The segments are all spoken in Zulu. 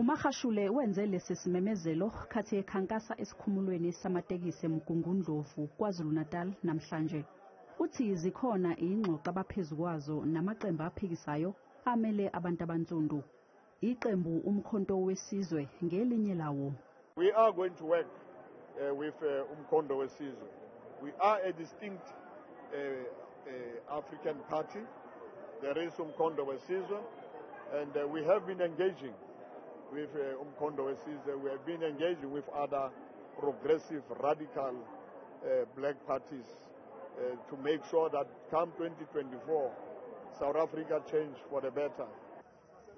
Magashule wenze lesi simemezelo khathi ekhankasa esikhumulweni samatekisi eMgungundlovu KwaZulu-Natal namhlanje. Uthi zikhona ingxoxo abaphezukwazo namaqembu aphikisayo amele abantu abansundu. Iqembu uMkhonto Wesizwe ngelinye lawo. We are going to work with Umkhonto Wesizwe. We are a distinct African party. There is Umkhonto Wesizwe, and we have been engaging with Umkhonto Wesizwe. We have been engaging with other progressive, radical black parties to make sure that come 2024, South Africa change for the better.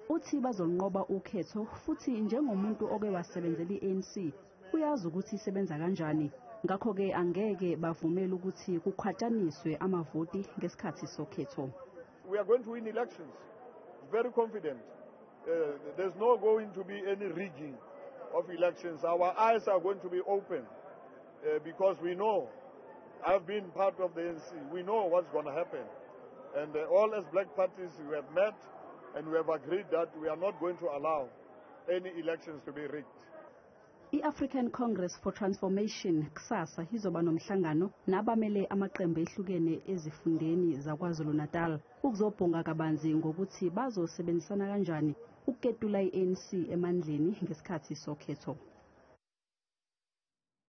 Uthi bazonqoba ukhetho futhi njengomuntu oke wasebenzela i-ANC uyazi ukuthi isebenza kanjani. Ngakho ke angeke bavumele ukuthi kukhwataniswe amavoti ngesikhathi sokhetho. We are going to win elections. Very confident. There's not going to be any rigging of elections. Our eyes are going to be open because we know, I've been part of the ANC, we know what's going to happen. And all as black parties we have met and we have agreed that we are not going to allow any elections to be rigged. I-African Congress for Transformation kusasa izoba nomhlangano nabamele amaqembu ehlukene ezifundeni zaKwaZulu-Natal ukuzobhonga kabanzi ngokuthi bazosebenzisana kanjani ukuketula i-ANC emandleni ngesikhathi sokhetho.